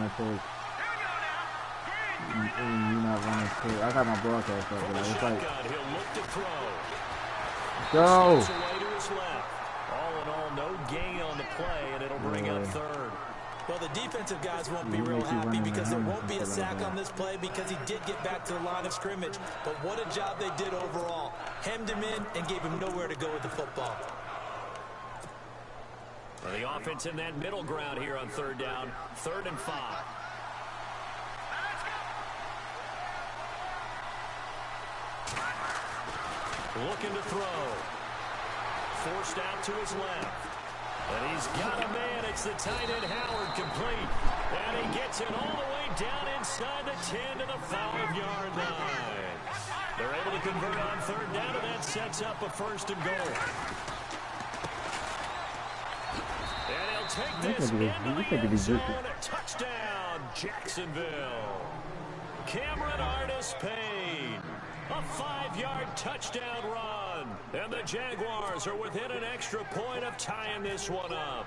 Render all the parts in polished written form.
running towards. You're not running towards. I got my broadcast up, but it's like. He'll look to throw. Go. Away to his left. All in all, no gain on the play, and it'll bring up third. Well, the defensive guys won't be real happy because there won't be a sack on this play because he did get back to the line of scrimmage. But what a job they did overall. Hemmed him in and gave him nowhere to go with the football. Well, the offense in that middle ground here on third down. 3rd and 5. Looking to throw. Forced out to his left. And he's got a man. It's the tight end Howard, complete. And he gets it all the way down inside the 10 to the 5-yard line. They're able to convert on third down, and that sets up a 1st and goal. And he'll take this into the end zone. Touchdown, Jacksonville. Cameron Artis-Payne. A 5-yard touchdown run. And the Jaguars are within an extra point of tying this one up.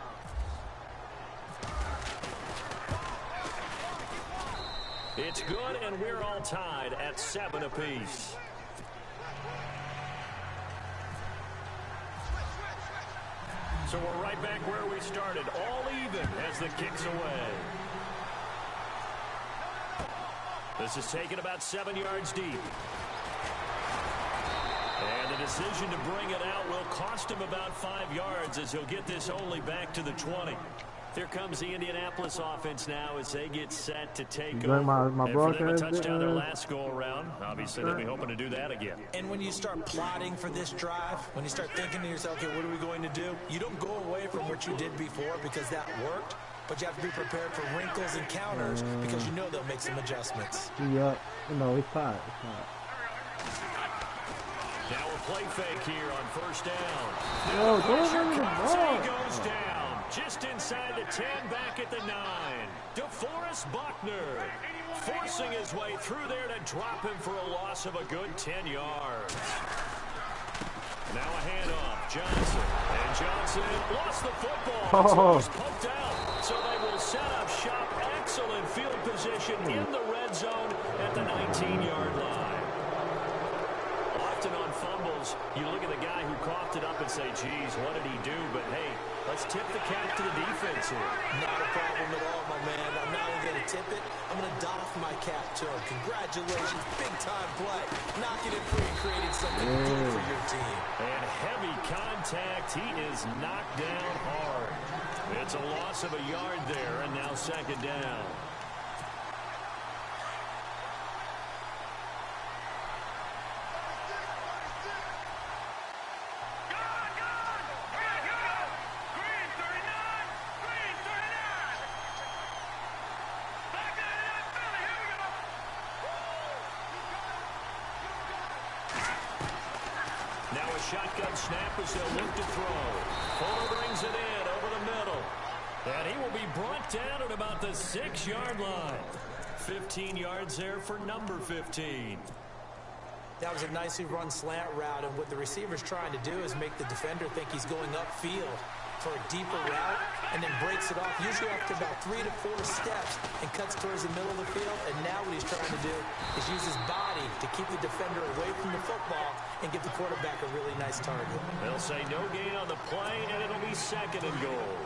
It's good, and we're all tied at 7 apiece. So we're right back where we started, all even as the kick's away. This is taken about 7 yards deep. And the decision to bring it out will cost him about 5 yards as he'll get this only back to the 20. Here comes the Indianapolis offense now as they get set to take over. My for them a touchdown their last go-around. Obviously, they'll be hoping to do that again. And when you start plotting for this drive, when you start thinking to yourself, okay, what are we going to do? You don't go away from what you did before because that worked, but you have to be prepared for wrinkles and counters because you know they'll make some adjustments. Yeah, no, it's hot. It's hot. Now a play fake here on 1st down. Yo, Pressure comes and he goes down. Just inside the 10, back at the 9. DeForest Buckner forcing his way through there to drop him for a loss of a good 10 yards. Now a handoff. Johnson. And Johnson lost the football. It's poked out. So they will set up shop. Excellent field position in the red zone at the 19-yard line. Often on fumbles, you look at the guy who coughed it up and say, geez, what did he do? But, hey, let's tip the cap to the defense here. Not a problem at all, my man. I'm not only going to tip it, I'm going to doff my cap to him. Congratulations, big-time play. Knocking it free, creating something good for your team. And heavy contact. He is knocked down hard. It's a loss of a yard there, and now 2nd down. Shotgun snap as they'll look to throw. Fuller brings it in over the middle. And he will be brought down at about the 6-yard line. 15 yards there for number 15. That was a nicely run slant route, and what the receiver's trying to do is make the defender think he's going upfield for a deeper route, and then breaks it off, usually after about 3 to 4 steps, and cuts towards the middle of the field. And now what he's trying to do is use his body to keep the defender away from the football and give the quarterback a really nice target. They'll say no gain on the play, and it'll be 2nd and goal.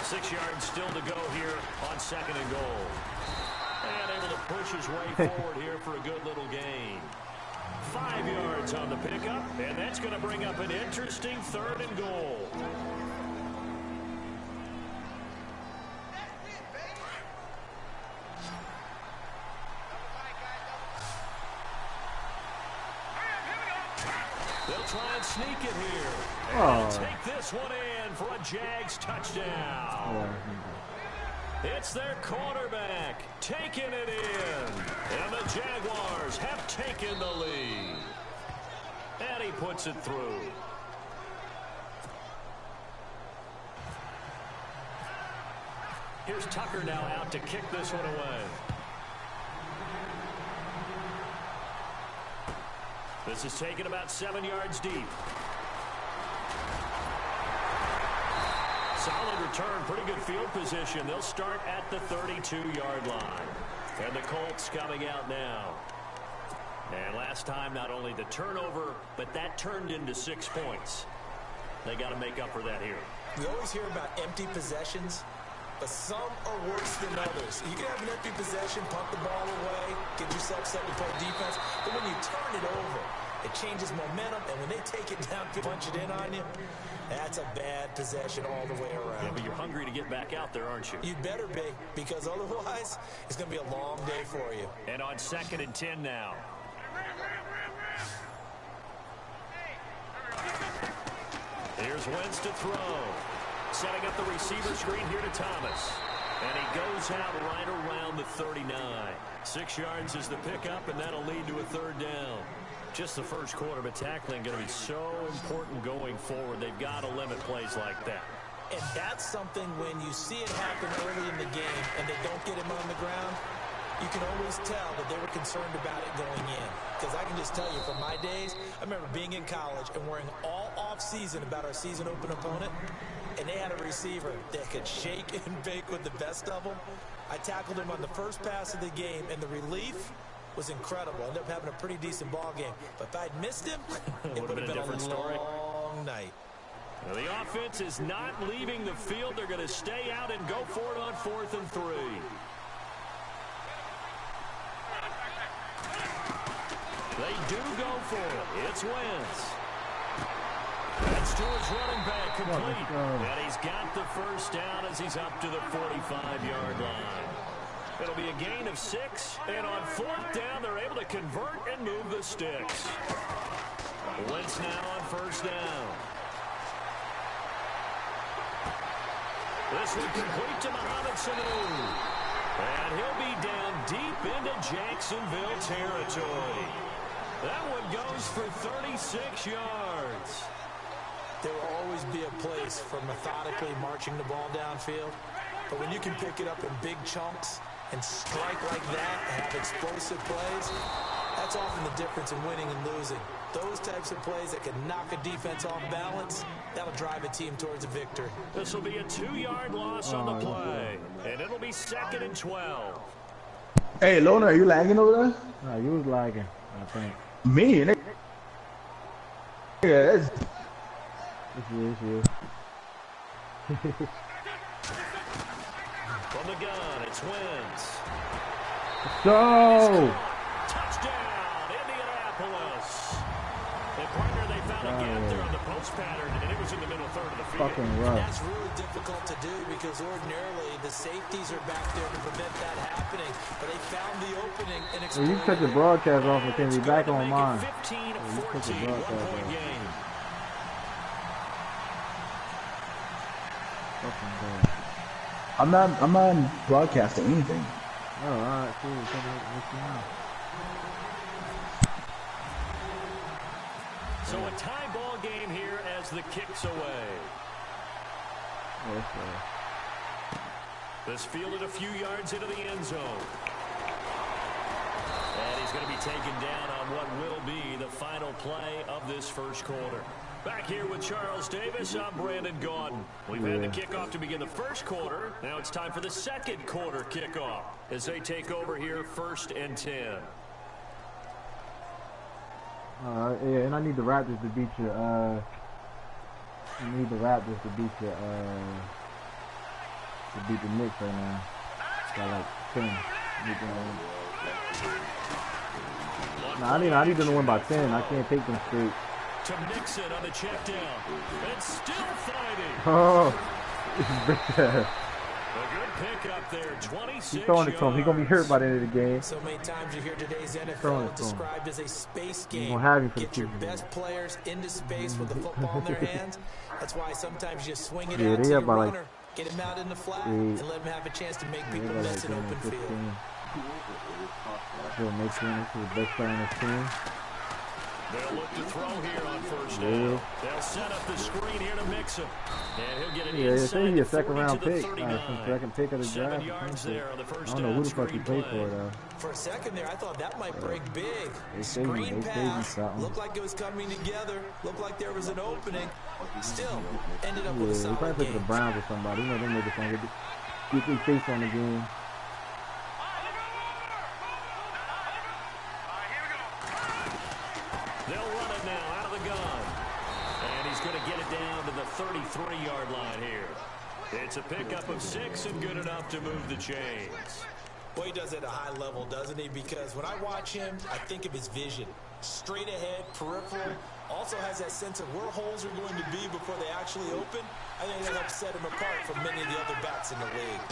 Six yards still to go here on 2nd and goal. And able to push his way forward here for a good little gain. 5 yards on the pickup, and that's going to bring up an interesting 3rd and goal. They'll try and sneak it here. And take this one in for a Jags touchdown. It's their quarterback taking it in. And the Jaguars have taken the lead. And he puts it through. Here's Tucker now out to kick this one away. This is taken about 7 yards deep. Solid return, pretty good field position. They'll start at the 32-yard line. And the Colts coming out now. And last time, not only the turnover, but that turned into 6 points. They got to make up for that here. We always hear about empty possessions, but some are worse than others. You can have an empty possession, punt the ball away, get yourself set to play defense, but when you turn it over, it changes momentum, and when they take it down, punch it in on you, that's a bad possession all the way around. Yeah, but you're hungry to get back out there, aren't you? You'd better be, because otherwise, it's going to be a long day for you. And on 2nd and 10 now. Here's Wentz to throw. Setting up the receiver screen here to Thomas. And he goes out right around the 39. 6 yards is the pickup, and that'll lead to a 3rd down. Just the first quarter, but tackling going to be so important going forward. They've got to limit plays like that. And that's something when you see it happen early in the game and they don't get him on the ground, you can always tell that they were concerned about it going in. Because I can just tell you, from my days, I remember being in college and worrying all off-season about our season open opponent, and they had a receiver that could shake and bake with the best of them. I tackled him on the first pass of the game, and the relief was incredible. Ended up having a pretty decent ball game. But if I'd missed him, it would have been a different story. Long night. Well, the offense is not leaving the field. They're going to stay out and go for it on 4th and 3. They do go for it. It's Wentz. That's to his running back, complete. And he's got the first down as he's up to the 45-yard line. It'll be a gain of 6, and on 4th down, they're able to convert and move the sticks. Wentz now on 1st down. This will complete to Mohamed Sanu. And he'll be down deep into Jacksonville territory. That one goes for 36 yards. There will always be a place for methodically marching the ball downfield. But when you can pick it up in big chunks and strike like that and have explosive plays, that's often the difference in winning and losing. Those types of plays that can knock a defense off balance, that'll drive a team towards a victory. This will be a 2-yard loss on the play, and it'll be 2nd and 12. Hey, Lona, are you lagging over there? No, you was lagging, I think. Me? Yeah, that's... It's you. From the gun, it's Wentz. Go! Touchdown, Indianapolis. And partner, they found a gap there on the post pattern, and it was in the middle third of the field. Fucking rough. That's really difficult to do because ordinarily the safeties are back there to prevent that happening. But they found the opening and Well, you cut the broadcast off and can be back on mine. 15-14, 1-point game. Fucking bad. I'm not broadcasting anything. Oh, alright, cool. Come on, let's see now. So a tie ball game here as the kick's away. This fielded a few yards into the end zone. And he's going to be taken down on what will be the final play of this first quarter. Back here with Charles Davis, I'm Brandon Gaudin. We've had the kickoff to begin the first quarter. Now it's time for the second quarter kickoff as they take over here 1st and 10. Yeah, and I need the Raptors to beat you. I need the Raptors to beat you. To beat the Knicks right now. Got like 10. I need them to win by 10. I can't take them straight. To Nixon on the check down. And still fighting. Oh, this is bad. A good pick up there. 26 He's throwing it to him. He's going to be hurt by the end of the game. So many times you hear today's NFL described as a space game. Get your best players into space with the football in their hands. That's why sometimes you swing it out to your runner, get him out in the flat, and let him have a chance to make people miss an open field. Still making this is the best player on his team. They'll look to throw here on first down. They'll set up the screen here to mix him. And he'll get it inside the 40 to the 39. Second pick of the 7 draft. yards there on the first I don't know who down the fuck he screen played play. for though. For a second there, I thought that might break big. They Screen pass, something. looked like it was coming together, looked like there was an opening. Still, ended up with a Yeah, he solid probably played for game. the Browns or somebody. You know them niggas gonna get their face on the game. They'll run it now out of the gun. And he's going to get it down to the 33-yard line here. It's a pickup of 6 and good enough to move the chains. Well, he does it at a high level, doesn't he? Because when I watch him, I think of his vision. Straight ahead, peripheral. Also has that sense of where holes are going to be before they actually open. I think that helps set him apart from many of the other backs in the league.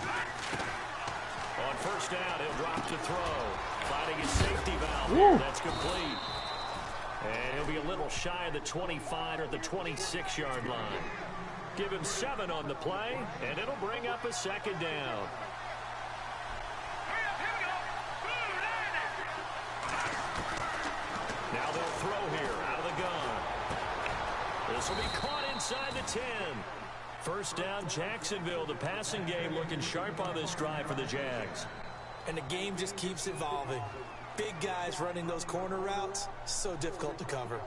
On first down, he'll drop to throw. Finding his safety valve here. That's complete. And he'll be a little shy of the 25 or the 26-yard line. Give him 7 on the play, and it'll bring up a second down. Now they'll throw here out of the gun. This will be caught inside the 10. First down, Jacksonville. The passing game looking sharp on this drive for the Jags. And the game just keeps evolving. Big guys running those corner routes, so difficult to cover.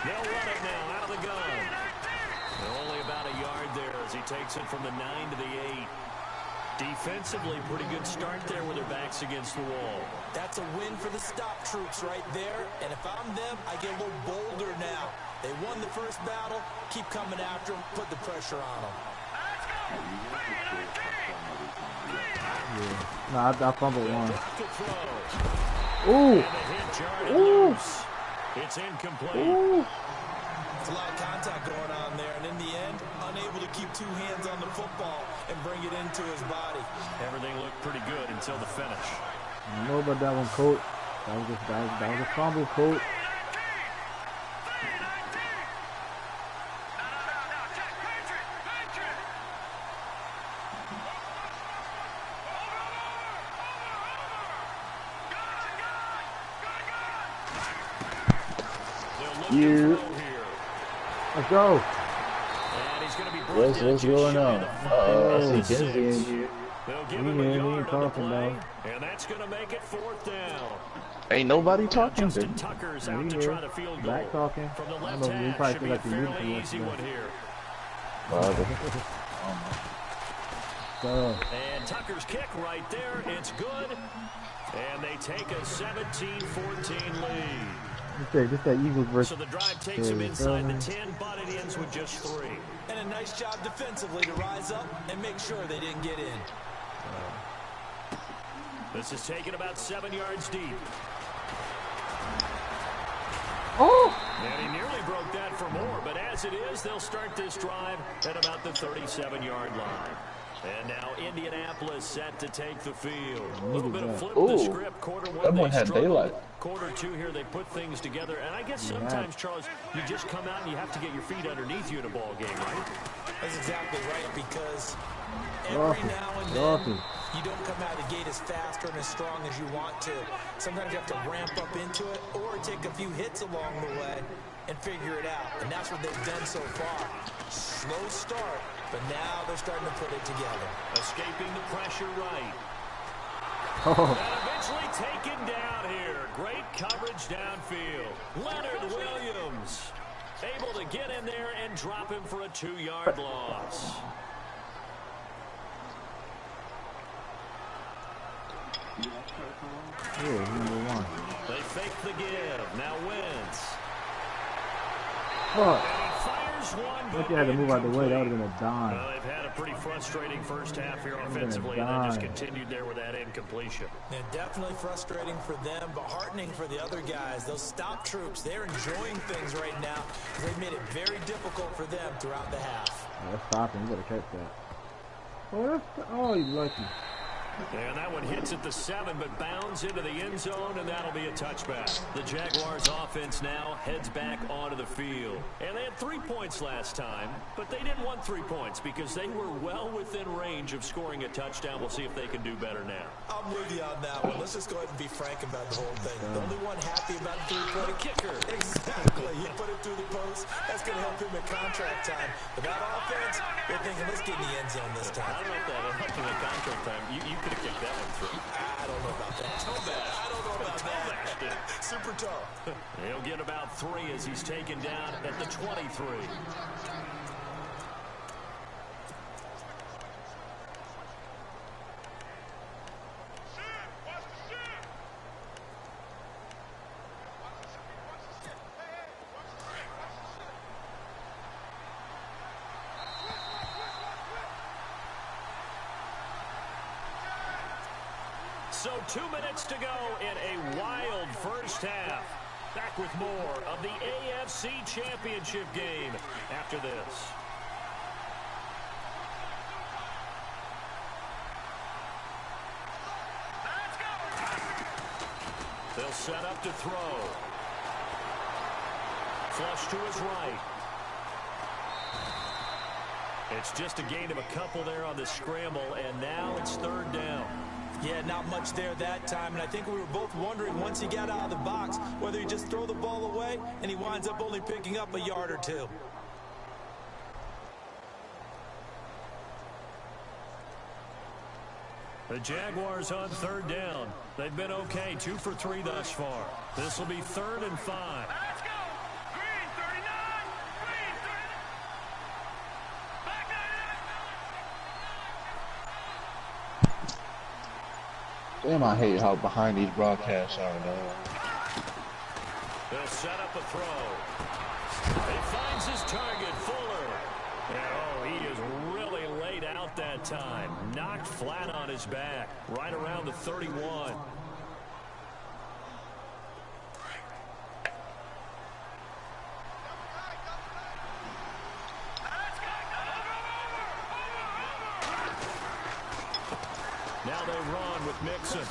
They'll run it now out of the gun. They're only about a yard there as he takes it from the 9 to the 8. Defensively, pretty good start there with their backs against the wall. That's a win for the stop troops right there. And if I'm them, I get a little bolder now. They won the first battle. Keep coming after them. Put the pressure on them. Yeah. No, I fumbled one. Ooh. Ooh. It's incomplete. Ooh. There's a lot of contact going on there, and in the end, unable to keep 2 hands on the football and bring it into his body. Everything looked pretty good until the finish. I don't know about that one, coach. That was a fumble, coach. You. Let's go. What's going on? I see Benzie in here. They'll give him a yard on the play, and that's going to make it 4th down. Ain't nobody talking. Justin Tucker's out to try to field goal. Back talking. From the I left don't know, we half probably should be feel a like we need fairly to easy one here. So, And Tucker's kick right there. It's good. And they take a 17-14 lead. just that Eagles versus. So the drive takes him inside the 10, but it ends with just 3. And a nice job defensively to rise up and make sure they didn't get in. This is taken about 7 yards deep. Oh! And he nearly broke that for more, but as it is, they'll start this drive at about the 37-yard line. And now Indianapolis set to take the field. A little bit of flip the script. Quarter 1, they struggled. Quarter 2 here, they put things together. And I guess sometimes, Charles, you just come out and you have to get your feet underneath you in a ball game, right? That's exactly right, because every now and then you don't come out of the gate as fast or as strong as you want to. Sometimes you have to ramp up into it or take a few hits along the way and figure it out. And that's what they've done so far. Slow start, but now they're starting to put it together. Escaping the pressure right. Oh. And eventually taken down here. Great coverage downfield. Leonard Williams able to get in there and drop him for a 2-yard loss. Number 1. They fake the give. Now Wentz. Fuck. And he fires one. I think you had to move out of the way. That would have been a dime. Well, they've had a pretty frustrating first half here offensively, and then just continued there with that incompletion. Yeah, definitely frustrating for them, but heartening for the other guys. Those stop troops, they're enjoying things right now. They've made it very difficult for them throughout the half. That's stopping. You better catch that. Oh, you lucky. And that one hits at the 7, but bounds into the end zone, and that'll be a touchback. The Jaguars offense now heads back onto the field. And they had 3 points last time, but they didn't want 3 points because they were well within range of scoring a touchdown. We'll see if they can do better now. I'm with you on that one. Let's just go ahead and be frank about the whole thing. The only one happy about the three-point kicker. Exactly. He put it through the post. That's going to help him at contract time. But that offense, they're thinking, let's get in the end zone this time. I don't know if that helped him at contract time. You could have kicked that one through. I don't know about that. I don't know about that. Super tough. He'll get about 3 as he's taken down at the 23. So 2 minutes to go in a wild first half. Back with more of the AFC Championship game after this. They'll set up to throw. Flush to his right. It's just a gain of a couple there on the scramble, and now it's 3rd down. Yeah, not much there that time, and I think we were both wondering once he got out of the box whether he just throw the ball away and he winds up only picking up a yard or 2. The Jaguars on 3rd down. They've been okay, 2 for 3 thus far. This will be 3rd and 5. Let's go! Green 39! Green 39! Back 99! Damn, I hate how behind these broadcasts are, though. They'll set up a throw. He finds his target, Fuller. And, oh, he is really laid out that time. Knocked flat on his back, right around the 31. Now they run with Mixon.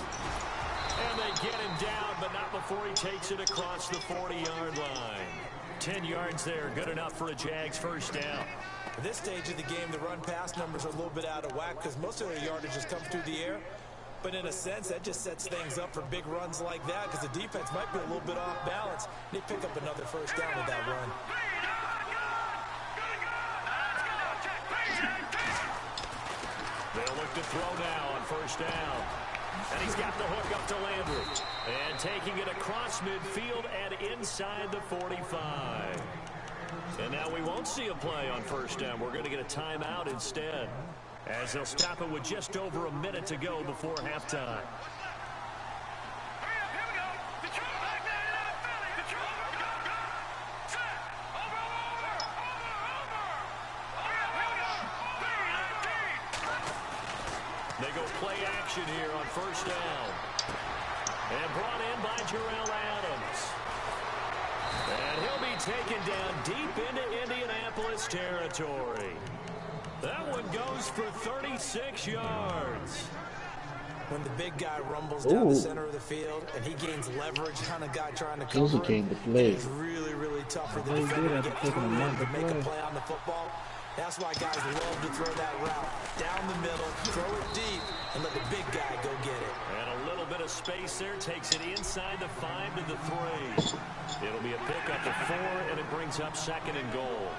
And they get him down, but not before he takes it across the 40-yard line. 10 yards there, good enough for a Jags first down. At this stage of the game, the run-pass numbers are a little bit out of whack because most of their yardage just comes through the air. But in a sense, that just sets things up for big runs like that because the defense might be a little bit off balance. They pick up another first down with that run. They'll look to throw now on first down. And he's got the hook up to Landry. And taking it across midfield and inside the 45. And now we won't see a play on first down. We're going to get a timeout instead, as they'll stop it with just over a minute to go before halftime. They go play action here on first down. And brought in by Jarrell Adams. And he'll be taken down deep into Indianapolis territory. That one goes for 36 yards. When the big guy rumbles down the center of the field and he gains leverage on a guy trying to cover him, it's really, really tough for the defender to get through him to make a play on the football. That's why guys love to throw that route. Down the middle, throw it deep, and let the big guy go get it. And a little bit of space there takes it inside the 5 to the 3. It'll be a pickup of 4, and it brings up 2nd and goal.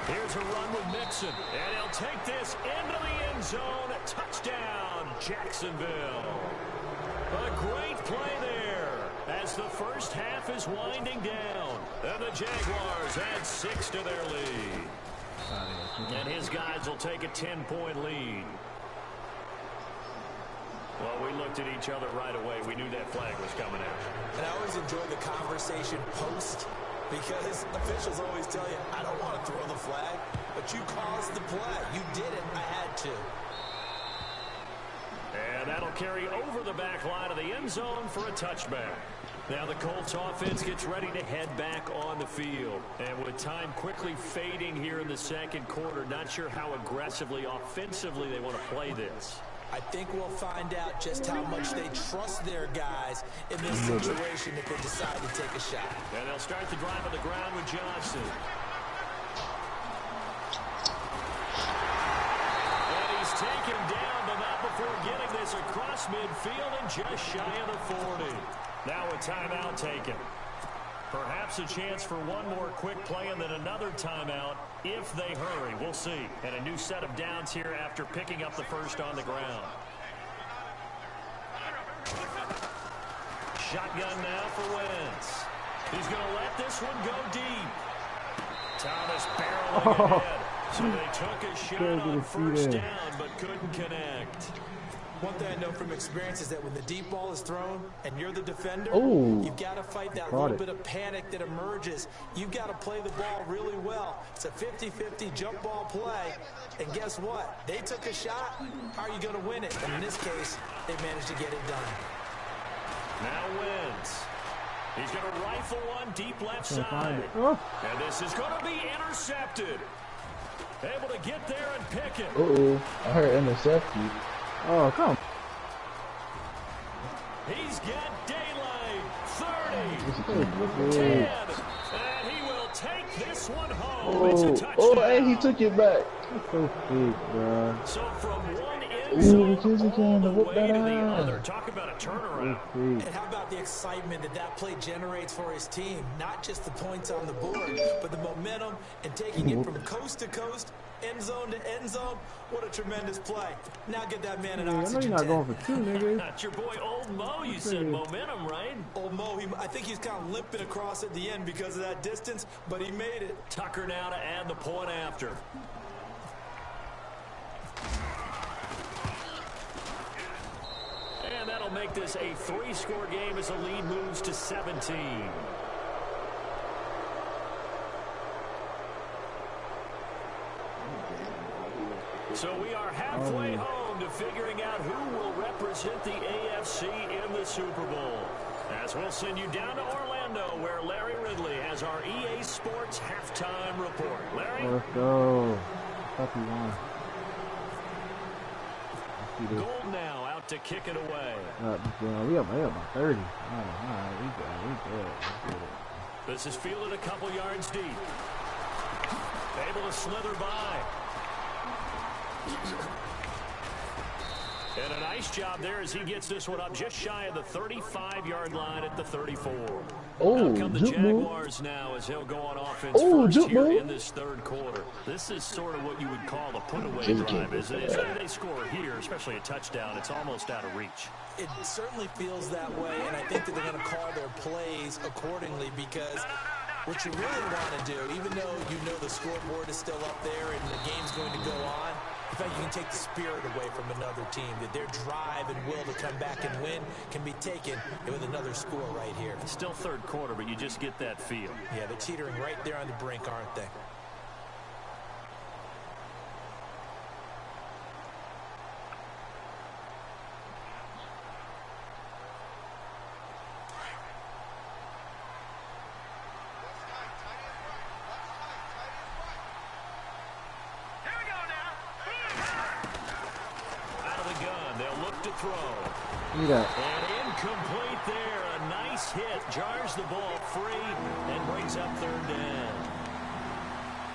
Here's a run with Mixon, and he'll take this into the end zone. Touchdown, Jacksonville. A great play there as the first half is winding down. And the Jaguars add 6 to their lead. And his guys will take a 10-point lead. Well, we looked at each other right away. We knew that flag was coming out. And I always enjoy the conversation post, because officials always tell you, I don't want to throw the flag, but you caused the play. You did it. I had to. And that'll carry over the back line of the end zone for a touchback. Now the Colts offense gets ready to head back on the field. And with time quickly fading here in the second quarter, not sure how aggressively, offensively they want to play this. I think we'll find out just how much they trust their guys in this situation if they decide to take a shot. And they'll start the drive on the ground with Johnson. And he's taken down, but not before getting this across midfield and just shy of the 40. Now a timeout taken. Perhaps a chance for one more quick play and then another timeout if they hurry. We'll see. And a new set of downs here after picking up the first on the ground. Shotgun now for Wentz. He's going to let this one go deep. Thomas barreling ahead. So they took a shot on first down but couldn't connect. One thing I know from experience is that when the deep ball is thrown and you're the defender, Ooh, you've got to fight that little bit of panic that emerges. You've got to play the ball really well. It's a 50-50 jump ball play. And guess what? They took a shot. How are you going to win it? And in this case, they managed to get it done. Now Wentz. He's going to rifle one deep left side. And this is going to be intercepted. Able to get there and pick it. Uh-oh. I heard intercepted. Oh, come. He's got daylight. 30. 10. And he will take this one home. It's a touchdown. Oh, hey, he took it back. That's so sick, bro. So from one end zone all the way to the that other. Talk about a turnaround. And how about the excitement that that play generates for his team? Not just the points on the board, but the momentum and taking it from coast to coast, end zone to end zone. What a tremendous play. Now get that man an oxygen I know you're not tank. going for two, nigga. That's your boy Old Mo. You said momentum, right? Old Mo, I think he's kind of limping across at the end because of that distance, but he made it. Tucker now to add the point after. And that'll make this a 3-score game as the lead moves to 17. So we are halfway home to figuring out who will represent the AFC in the Super Bowl. As we'll send you down to Orlando, where Larry Ridley has our EA Sports halftime report. Larry? Let's go. Fuck you, won. Gold now out to kick it away. We up by 30. All right, we good. Let's get it. This is fielded a couple yards deep. Able to slither by. And a nice job there as he gets this one up just shy of the 35-yard line at the 34. Oh, out come the Jaguars now as he'll go on offense first here in this third quarter. This is sort of what you would call the put-away drive. As they score here, especially a touchdown, it's almost out of reach. It certainly feels that way, and I think that they're going to call their plays accordingly because what you really want to do, even though you know the scoreboard is still up there and the game's going to go on, in fact, you can take the spirit away from another team, that their drive and will to come back and win can be taken with another score right here. It's still third quarter, but you just get that feel. Yeah, they're teetering right there on the brink, aren't they? And incomplete there. A nice hit. Jars the ball free and brings up third down.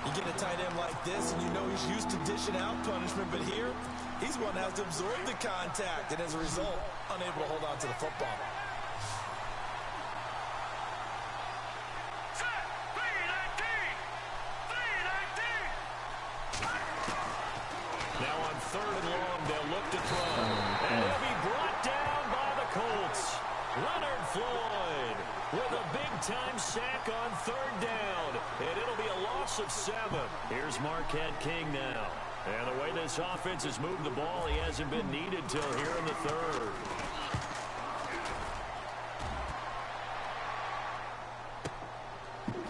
You get a tight end like this, and you know he's used to dishing out punishment, but here, he's one that has to absorb the contact, and as a result, unable to hold on to the football. Now on third and long, they'll look to throw. And he'll be brought down by the Colts. Leonard Floyd with a big-time sack on third down. And it'll be a loss of 7. Here's Marquette King now. And the way this offense has moved the ball, he hasn't been needed till here in the third.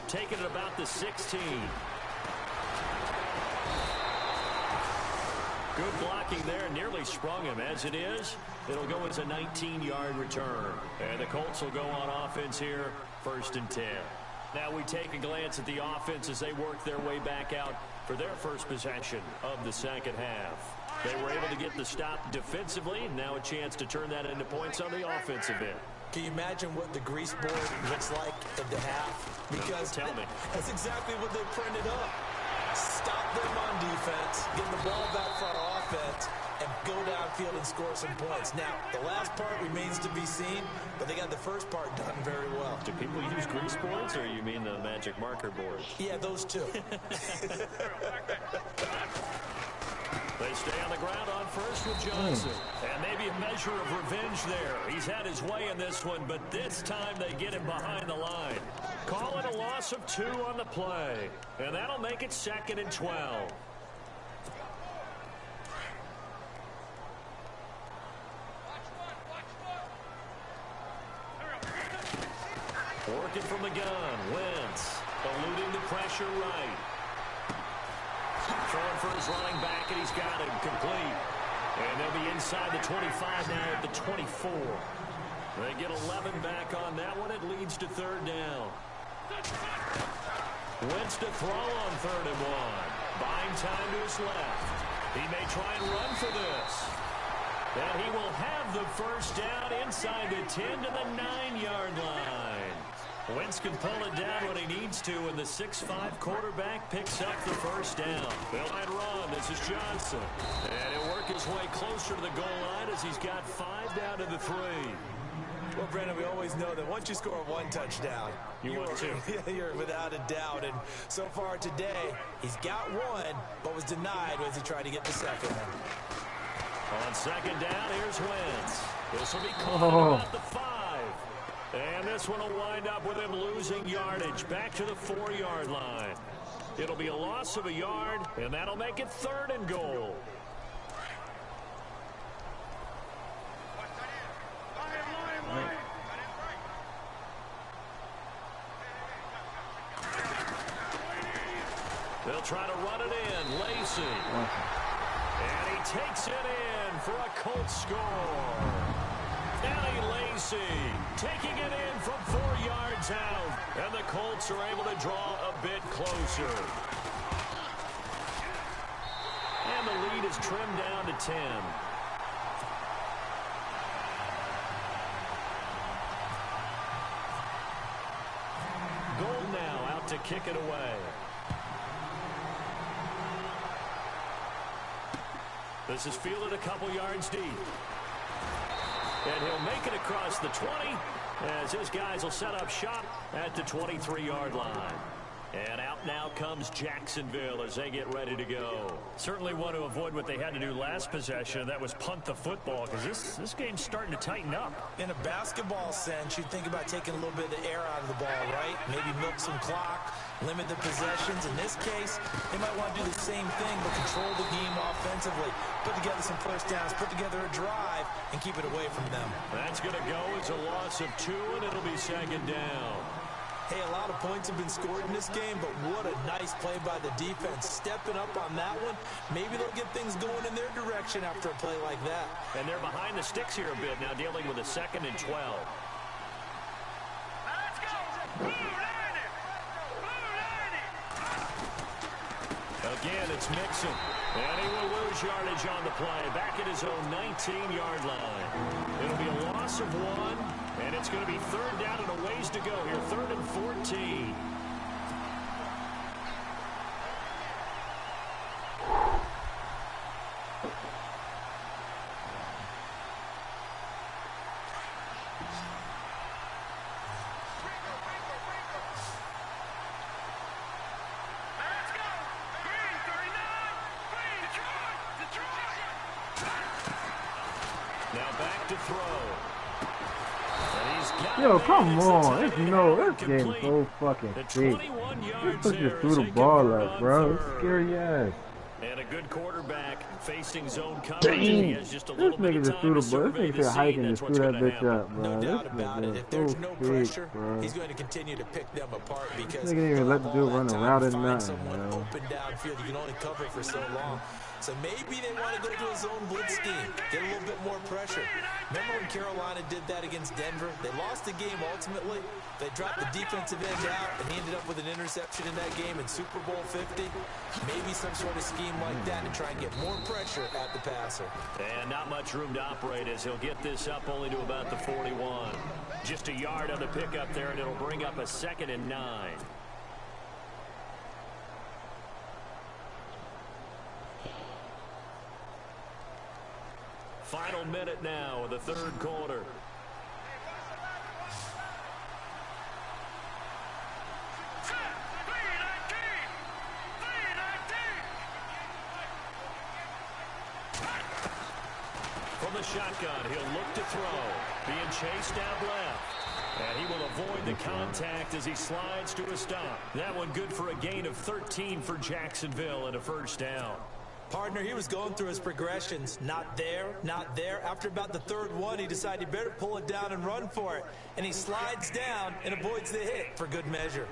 Taking it about the 16. Good blocking there, nearly sprung him. As it is, it'll go as a 19-yard return. And the Colts will go on offense here, 1st and 10. Now we take a glance at the offense as they work their way back out for their first possession of the second half. They were able to get the stop defensively, and now a chance to turn that into points on the offensive end. Can you imagine what the grease board looks like at the half? Because tell me. That's exactly what they printed up. Stop them on defense, get the ball back for our offense, and go downfield and score some points. Now, the last part remains to be seen, but they got the first part done very well. Do people use grease boards, or you mean the magic marker boards? Yeah, those two. They stay on the ground on first with Johnson. And maybe a measure of revenge there. He's had his way in this one, but this time they get him behind the line. Call it a loss of 2 on the play. And that'll make it 2nd and 12. Working from the gun. Wentz eluding the pressure right. Throwing for his running back, and he's got him complete. And they'll be inside the 25 now at the 24. They get 11 back on that one. It leads to 3rd down. Wentz to throw on 3rd and 1. Buying time to his left. He may try and run for this. And he will have the first down inside the 10 to the 9-yard line. Wentz can pull it down when he needs to, and the 6'5 quarterback picks up the first down. They'll might run. This is Johnson. And he'll work his way closer to the goal line as he's got 5 down to the 3. Well, Brandon, we always know that once you score 1 touchdown, you're without a doubt. And so far today, he's got 1, but was denied as he tried to get the second one. On 2nd down, here's Wentz. This will be caught at the 5. And this one will wind up with him losing yardage back to the 4-yard line. It'll be a loss of a yard, and that'll make it 3rd and goal. They'll try to run it in. Lacey. And he takes it in for a Colts score. Danny Lacey taking it in from 4 yards out. And the Colts are able to draw a bit closer. And the lead is trimmed down to 10. Gold now out to kick it away. This is fielded a couple yards deep. And he'll make it across the 20 as his guys will set up shop at the 23-yard line. And out now comes Jacksonville as they get ready to go. Certainly want to avoid what they had to do last possession. That was punt the football, because this game's starting to tighten up. In a basketball sense, you'd think about taking a little bit of the air out of the ball, right? Maybe milk some clock, limit the possessions. In this case, they might want to do the same thing, but control the game offensively. Put together some first downs, put together a drive, and keep it away from them. That's going to go as a loss of 2, and it'll be 2nd down. Hey, a lot of points have been scored in this game, but what a nice play by the defense. Stepping up on that one, maybe they'll get things going in their direction after a play like that. And they're behind the sticks here a bit now, dealing with a 2nd and 12. Let's go! Blue Lightning! Blue Lightning! Again, it's Mixon. And he will lose yardage on the play, back at his own 19-yard line. It'll be a loss of 1, and it's going to be 3rd down and a ways to go here, 3rd and 14. Let's go! Green 39! Green Detroit! Detroit! Now back to throw. And he's got Yo, it. come It's on. the It's tight no, end this game's complete. so fucking The big. 21 This yards push there just as threw they the ball convert up, on bro. It's 3rd. scary ass. And a good quarterback facing zone coverage. He has just a little bit of This nigga just time threw to the ball. survey This the nigga hike scene. and That's just what's threw going that to bitch happen. up, bro. No This doubt about it. nigga If there's so no sick, pressure, bro. he's going to continue to pick them apart because This nigga didn't even let the dude run that around time, or find nothing, someone yo. open downfield. You can only cover for so long. So maybe they want to go to a zone blitz scheme, get a little bit more pressure. Remember when Carolina did that against Denver? They lost the game ultimately. They dropped the defensive end out, and he ended up with an interception in that game in Super Bowl 50. Maybe some sort of scheme like that to try and get more pressure at the passer. And not much room to operate as he'll get this up only to about the 41. Just a yard on the pickup there, and it'll bring up a 2nd and 9. Final minute now of the 3rd quarter. From the shotgun, he'll look to throw. Being chased out left. And he will avoid the contact as he slides to a stop. That one good for a gain of 13 for Jacksonville and a 1st down. Partner, he was going through his progressions. Not there, not there. After about the 3rd one, he decided he better pull it down and run for it. And he slides down and avoids the hit for good measure.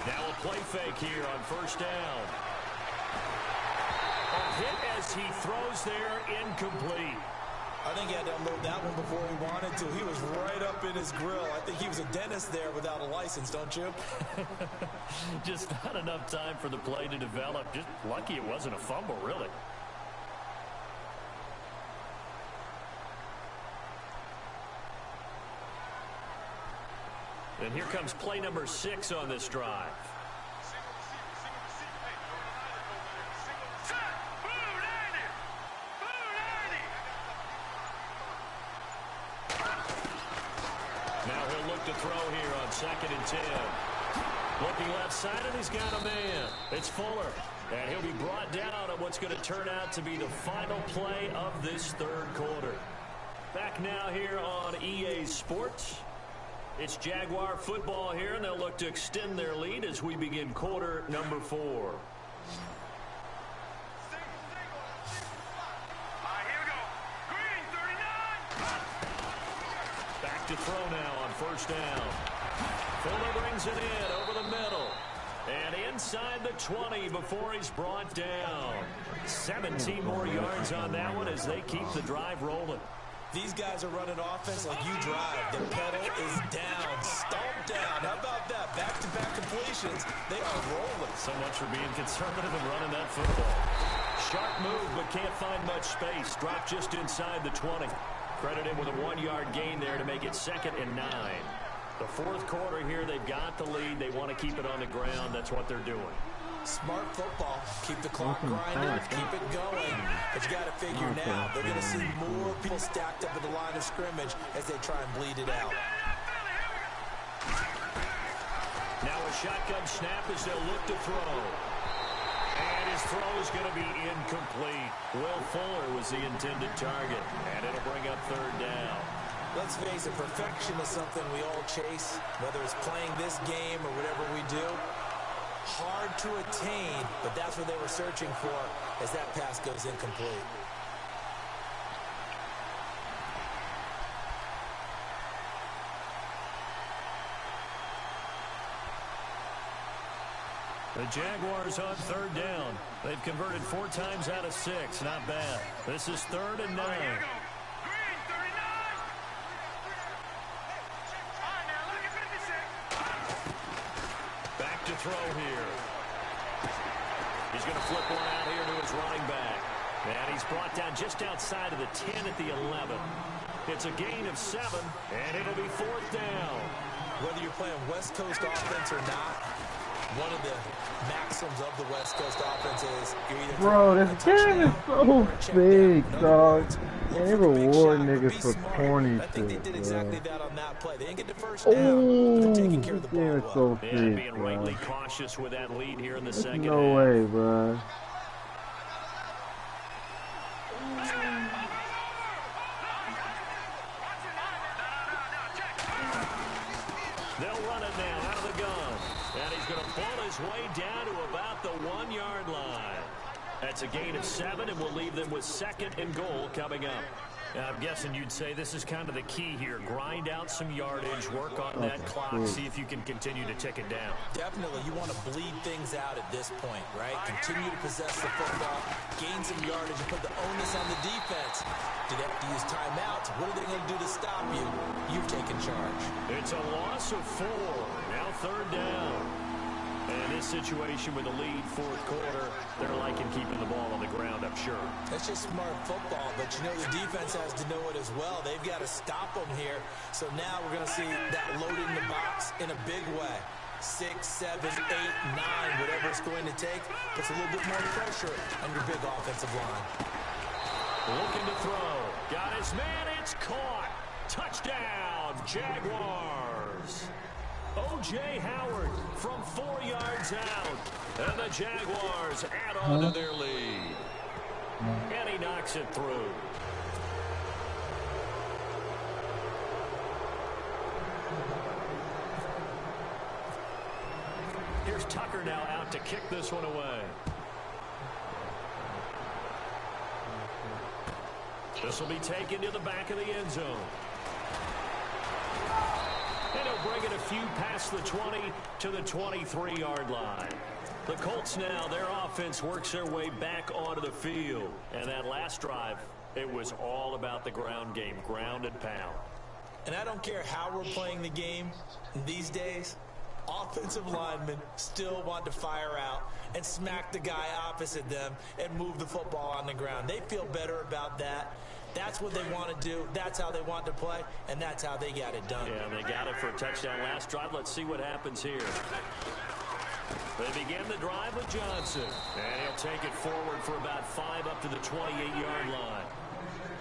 Now a play fake here on 1st down. A hit as he throws there, incomplete. I think he had to unload that one before he wanted to. He was right up in his grill. I think he was a dentist there without a license, don't you? Just not enough time for the play to develop. Just lucky it wasn't a fumble, really. And here comes play number 6 on this drive. Now he'll look to throw here on 2nd and 10. Looking left side, and he's got a man. It's Fuller. And he'll be brought down on what's going to turn out to be the final play of this 3rd quarter. Back now here on EA Sports. It's Jaguar football here, and they'll look to extend their lead as we begin quarter number 4. Back to throw now on 1st down. Fuller brings it in over the middle. And inside the 20 before he's brought down. 17 more yards on that one as they keep the drive rolling. These guys are running offense like you drive. The pedal is down, stomped down. How about that? Back-to-back completions. They are rolling. So much for being conservative and running that football. Sharp move, but can't find much space. Dropped just inside the 20. Credited with a 1-yard gain there to make it 2nd and 9. The 4th quarter here, they've got the lead. They want to keep it on the ground. That's what they're doing. Smart football. Keep the clock grinding. Keep it going. But you got to figure now, they're going to see more people stacked up at the line of scrimmage as they try and bleed it out. Now a shotgun snap as they'll look to throw. And his throw is going to be incomplete. Will Fuller was the intended target. And it'll bring up 3rd down. Let's face it, perfection is something we all chase, whether it's playing this game or whatever we do. Hard to attain, but that's what they were searching for as that pass goes incomplete. The Jaguars on 3rd down. They've converted 4 times out of 6. Not bad. This is 3rd and 9. Back to throw here. He's going to flip one out here to his running back. And he's brought down just outside of the 10 at the 11. It's a gain of 7, and it'll be 4th down. Whether you're playing West Coast offense or not, one of the maxims of the West Coast offense is you're either bro, this game is so big, dog. And they reward niggas for corny I think they shit, did bro. exactly that on that play. They didn't get the first down, but they're taking care of the This game is ball so well. Yeah, big, being bro. rightly cautious with that lead here in the There's second no half. way, bro. his way down to about the 1-yard line. That's a gain of 7, and we'll leave them with 2nd and goal coming up. I'm guessing you'd say this is kind of the key here. Grind out some yardage, work on that clock, see if you can continue to tick it down. Definitely, you want to bleed things out at this point, right? Continue to possess the football, gain some yardage, and put the onus on the defense. Do they have to use timeouts? What are they going to do to stop you? You've taken charge. It's a loss of 4. Now 3rd down. And this situation with a lead 4th quarter, they're liking keeping the ball on the ground, I'm sure. That's just smart football, but you know the defense has to know it as well. They've got to stop them here. So now we're going to see that loading the box in a big way. 6, 7, 8, 9, whatever it's going to take, puts a little bit more pressure on your big offensive line. Looking to throw. Got his man. It's caught. Touchdown, Jaguars. O.J. Howard from 4 yards out. And the Jaguars add on to their lead. And he knocks it through. Here's Tucker now out to kick this one away. This will be taken to the back of the end zone. And he'll bring it a few past the 20 to the 23-yard line. The Colts now, their offense works their way back onto the field. And that last drive, it was all about the ground game, ground and pound. And I don't care how we're playing the game these days, offensive linemen still want to fire out and smack the guy opposite them and move the football on the ground. They feel better about that. That's what they want to do. That's how they want to play, and that's how they got it done. Yeah, they got it for a touchdown last drive. Let's see what happens here. They begin the drive with Johnson, and he'll take it forward for about 5 up to the 28-yard line.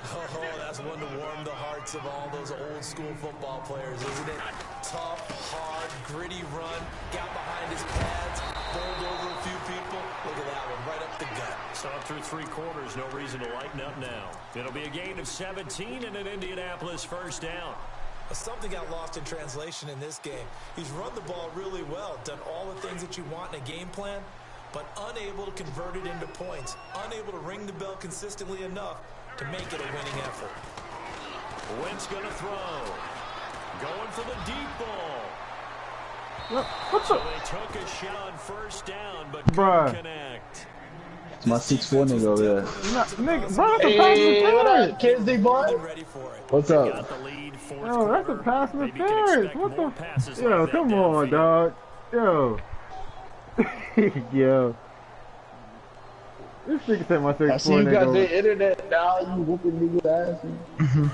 Oh, that's one to warm the hearts of all those old-school football players, isn't it? Tough, hard, gritty run, got behind his pads, bowled over a few people. Look at that one, right up the gut. So through 3 quarters, no reason to lighten up now. It'll be a gain of 17 and an Indianapolis first down. Something got lost in translation in this game. He's run the ball really well, done all the things that you want in a game plan, but unable to convert it into points, unable to ring the bell consistently enough to make it a winning effort. Wentz going to throw. Going for the deep ball. So they took a shot on first down, but couldn't connect. It's my 6'4" nigga over there. Nigga, bro, that's a pass interference. Kids, they boy. What's up? Got the lead, 4th Yo, that's a quarter. pass Maybe interference. What the? Yo, come on, dog. Yo. Yo. This nigga said my 6'4" nigga. I see you got the internet now. You whooping niggas ass. Man,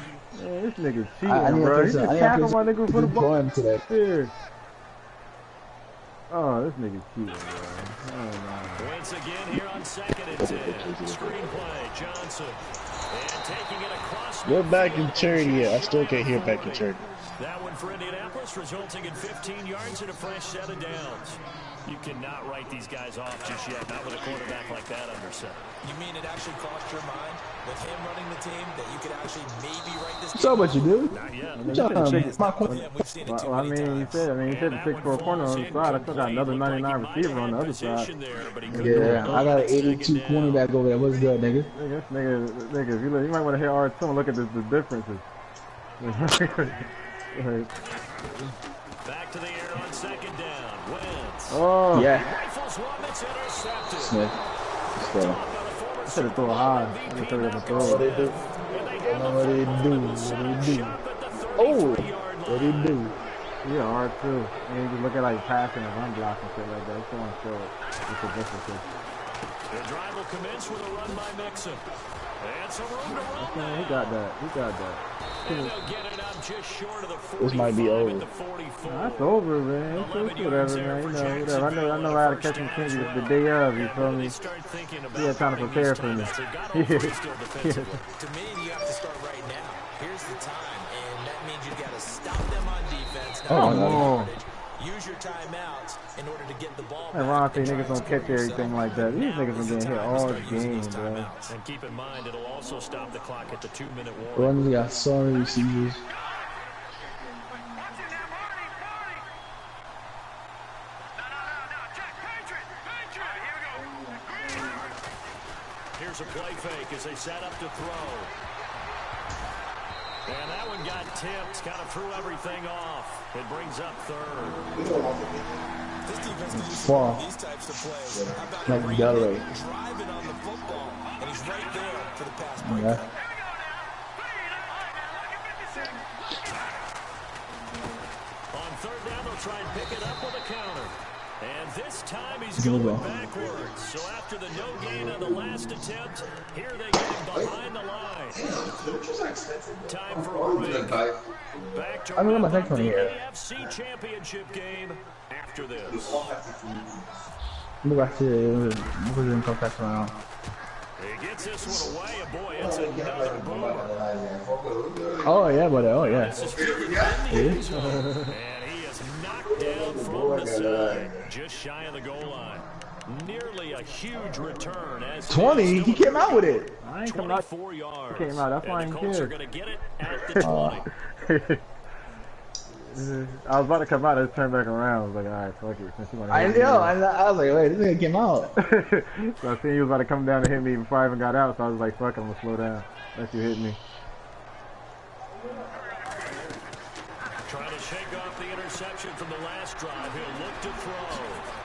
this nigga cheating, bro. He just tackled my nigga for the ball. Here. Oh, this nigga cheating, bro. Oh, no. Wentz again here on 2nd and 10. Screenplay, Johnson. And taking it across. We're back in turn yet. I still can't hear back in turn. That one for Indianapolis, resulting in 15 yards and a fresh set of downs. You cannot write these guys off just yet, not with a quarterback like that under center. You mean it actually crossed your mind with him running the team that you could actually maybe write this game? So what you do? Not yet. We've seen it too Well, I many mean, he times. said the 6'4" corner on the side. I still got another 99 receiver on the other side. Yeah, I got an 82 cornerback over there. What's good, nigga? Nigga, if you might want to hear R2 and look at the differences. Back to the air on 2nd down. Wentz. Oh. Yeah. Rifles one that's intercepted. Smith. I should have thrown high. I should have thrown What they do? What they do? What they do? Oh, what they do? Yeah, R2. And you just look at like passing and run block and shit like that. I just want to show it. It's a difference. The drive will commence with a run by Mixon. And some room to run. Okay, he got that. He got that. And they'll get it up just short of the 45 This might be over. at the 44. Nah, that's over, man. It's whatever, man. You know, whatever. I know how to catch him the day of. You feel me? He had time to prepare for me. To me, you have to start right now. Here's the time, and that means you got to stop them on defense. Oh, Use your timeouts in order to get the ball and Ron think niggas don't catch everything like that. These niggas been getting hit all game, bro. And keep in mind, it'll also stop the clock at the 2-minute warning. Run, got so many receivers. Here's a play fake as they set up to throw. And that one got tipped, kind of threw everything off. It brings up third. This defense can use Wow. these types of plays. How about Like Green Delray. Bay driving on the football, and he's right there for the pass breakup. Yeah. On third down, they'll try and pick it up with a counter. And this time he's going backwards. So after the no gain on the last attempt, here they get him behind the line. Time for a break. Back to I don't know my wrap next up one the here. AFC Championship game after this. Vamos ver se eu vou fazer um confesso não. He gets this one away, and boy, it's another boomer. Oh yeah, buddy. Oh yeah. This is and he is knocked down from the side, just shy of the goal line. Nearly a huge return as 20. He came out with it. I ain't come out. 24 yards. He came out. That's why I And the ain't Colts are care. going to get it at the 20. I was about to come out and turn back around. I was like, alright, fuck it. Since you wanna I hit me. know. I was like, wait, this nigga came out. So I seen you was about to come down and hit me before I even got out. So I was like, fuck, I'm gonna slow down. Let you hit me. Trying to shake off the interception from the last drive. He'll look to throw.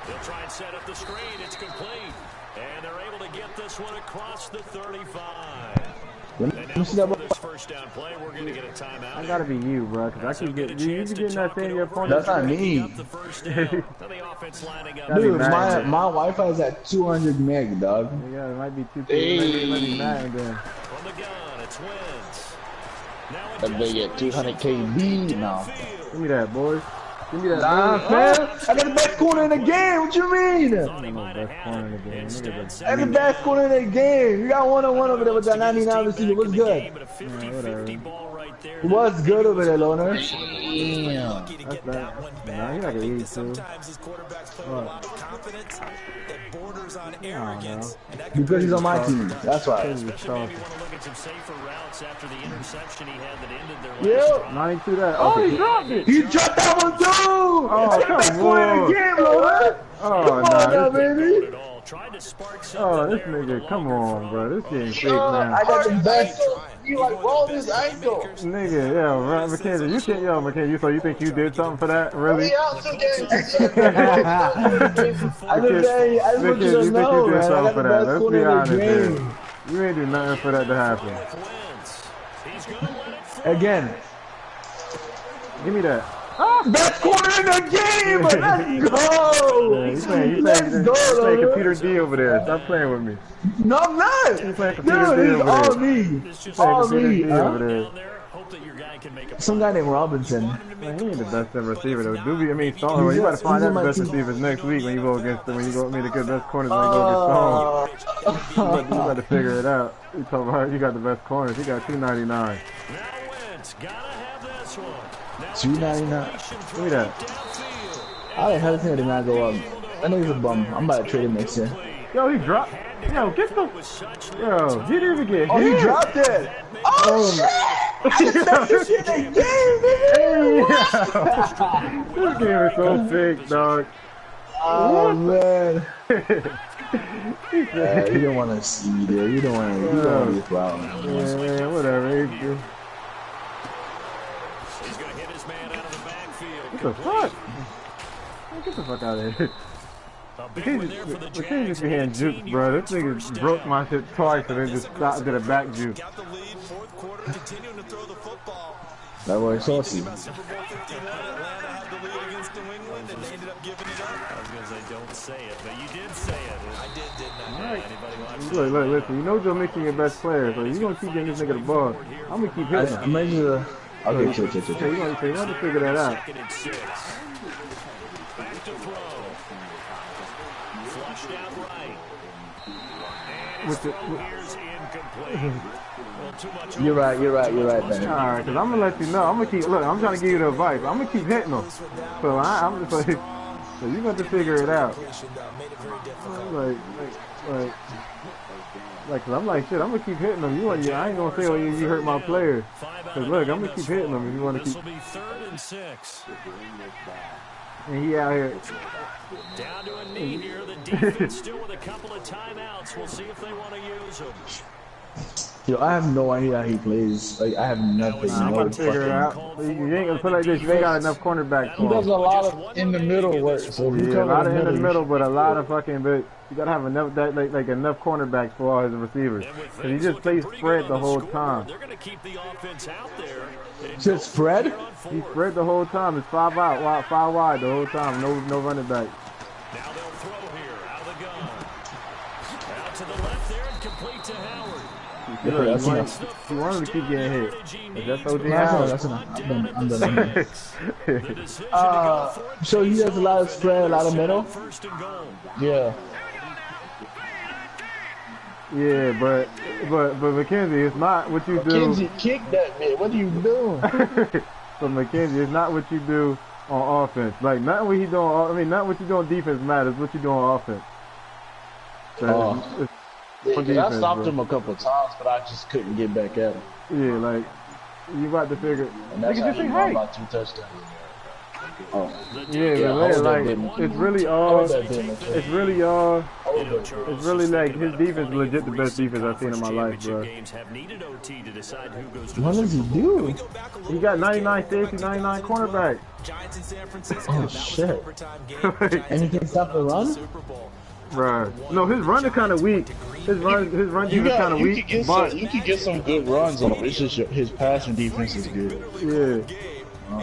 He'll try and set up the screen. It's complete. And they're able to get this one across the 35. And now before this first down play, we're going to get a timeout. I gotta be you, bro, because I keep getting you getting that thing your opponent. That's not me. Dude, my Wi-Fi is at 200 meg, dog. Yeah, it might be too it might be mad then. From the gun, it's Wentz. That big at 200 KB now. Give me that, boys. Give me that. Nah, man. I got the best corner in the game. What you mean? Thought he might have had it. Instead, That's the best corner in the game. You got one-on-one over there with that 99 receiver. What's good? What's good over there, Loner? Damn. That's bad. Nah, you're like an 82. Sometimes these quarterbacks play with a lot of confidence that borders on arrogance. And that Because he's on my team. That's why. maybe want to look at some safer routes after the interception he had that ended their last Yep. drive. 92 that. Oh, he dropped it. He dropped that one too. Oh, That's the best come corner in on. the game, Loner. Oh, Come on nah, now, this, baby. Tried to spark oh, something this there with a nigga, come longer on, throw. bro. This getting fake I now. got the best. You like roll this ankle. Nigga, yeah, right, Mackenzie, you can't, yo, Mackenzie, so you think you did something for that? Really? I just want you to know, man. I got the best corner in the game. You ain't do nothing for that to happen. He's gonna let it fly. Again, Give me that. best corner in the game. Let's go. Yeah, you Let's go, playing Loner. computer D over there. Stop playing with me. No, I'm not. You playing computer Dude, D it's over all there. me. It's just Playing All computer me. D Huh? over there. down there. Hope that your guy can make a Some guy named Robinson. Man, he ain't the best ever receiver though. Doobie, I mean, Stone, you better find out the best receivers next week when you go against them. When you go, I mean, the good best corners when you go against Stone. You better figure it out. You talking about you got the best corners. He got 299. Now Wentz gotta have this one. Now 299. Give me that. downfield. How the hell did he not go up? I know he's a bum. I'm about to trade him next year. Yo, he dropped. Yo, get the. Yo, he didn't even get Oh, hit. he dropped it. Oh, shit. I just messed this shit in the game, nigga. This game is so fake, dog. Oh, man. He said, You don't want to see me there. You don't want to. You don't want to be proud. man, whatever. He's gonna hit his man out of the backfield. What the fuck? Man, get the fuck out of here. A We big can't one there for the just, we can't just be Jags. hitting jukes, bro. This nigga broke my shit twice and then just stopped, did a back juke. Got the lead, fourth quarter, continuing to throw the football. That boy saucy. Super Bowl 51, Atlanta had the lead against New England, and they ended up giving it up. I was gonna say don't say it, but you did say it. I didn't I? Alright. Anybody watch Look, listen, you know Joe Mixon your best player, so you gonna keep getting this nigga the ball. I'm gonna keep hitting him. I'm making the. Okay, chill. Yeah, you gonna have to figure that out. second and 6? Back to throw. Flushed out right. And his With the- throw here's incomplete. Well, too much You're right, Ben. Alright, cause I'm gonna let you know. I'm gonna keep, look, I'm trying to give you the advice. I'm gonna keep hitting them. So I'm just like, so you got to figure it out. Made it very difficult. Cause I'm like, shit, I'm gonna keep hitting them. I ain't gonna say, well, you hurt my player. Cause look, I'm gonna keep hitting them if you wanna This keep. will be 3rd and 6. And he out here. Down to a knee here. The defense still with a couple of timeouts. We'll see if they want to use them. Yo, I have no idea how he plays. Like, I have nothing. I'm No about to figure it out. You ain't gonna play like this. You ain't got enough cornerbacks He for does him. a lot of in the middle work. So if you Yeah, a cover lot of in the you middle, but a lot of fucking. But you gotta have enough that like enough cornerbacks for all his receivers. Cause he just plays spread the whole time. They're gonna keep the offense out there. just spread. He spread the whole time. It's 5 out, 5 wide the whole time. No running back. Now they'll throw here out of the gun. Out to the left there and complete to Howard. Yeah, that's he enough. wanted to keep getting hit. If that's OJ That's Howard. enough. That's enough. I'm done. So he has a lot of spread, a lot of middle. First and goal. Yeah. Yeah, but McKenzie, it's not what you do. Kenzie, kick that bit. What are you doing? But McKenzie, it's not what you do on offense. Like not what he doing. I mean, not what you do on defense matters. What you do on offense. So Yeah, on 'cause I defense, stopped bro. him a couple of times, but I just couldn't get back at him. Yeah, like you about to figure. And that's Nigga, how just say he won hey. by 2 touchdowns. Oh, Yeah, Yeah, but hold that like business. it's really hold that business. it's really it's really like his defense is legit the best defense I've seen in my life, bro. What does he do? He got 99 safety, 99 cornerback. Giants in San Francisco. Oh, that was shit. an overtime game. And he can stop the run? Super Bowl. Bruh. No, his run is kind of weak. His run defense is kind of weak, but you can get some good runs on him. It's just his passing defense is good. yeah.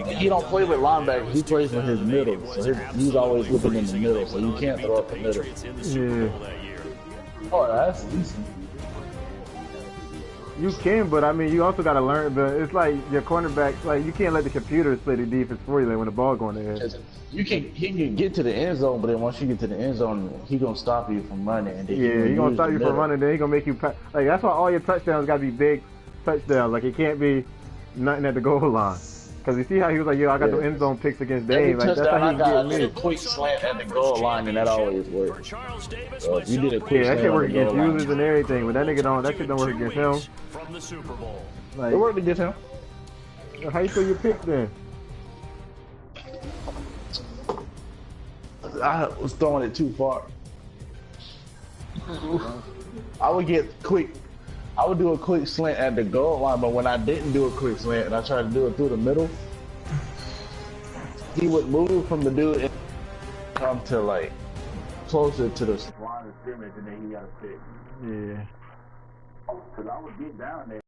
He don't play with linebackers. He plays with his middle. So he's always looking in the middle. So you can't throw up the middle. Yeah. Oh, that's decent. You can, but I mean, you also got to learn. But it's like your cornerback, like you can't let the computers play the defense for you. Like when the ball going in. He can get to the end zone, but then once you get to the end zone, he gonna stop you from running. And then Yeah, he gonna use stop the you middle. from running. Then he gonna make you like that's why all your touchdowns got to be big touchdowns. Like it can't be nothing at the goal line. Cause you see how he was like, yo, I got the end zone picks against Every Dame. Like that's touchdown how I he got, get a me. quick slant at the goal line, and that always works. So if you did a quick Yeah, that slant shit on work the goal against line, users and everything, but that nigga don't. That shit don't work against him. From the Super Bowl. Like, it worked against him. how you throw your pick then? I was throwing it too far. I would do a quick slant at the goal line, but when I didn't do a quick slant and I tried to do it through the middle, he would move from the dude and come to like closer to the line of scrimmage, and then he got a pick. Yeah. Cause I would get down there.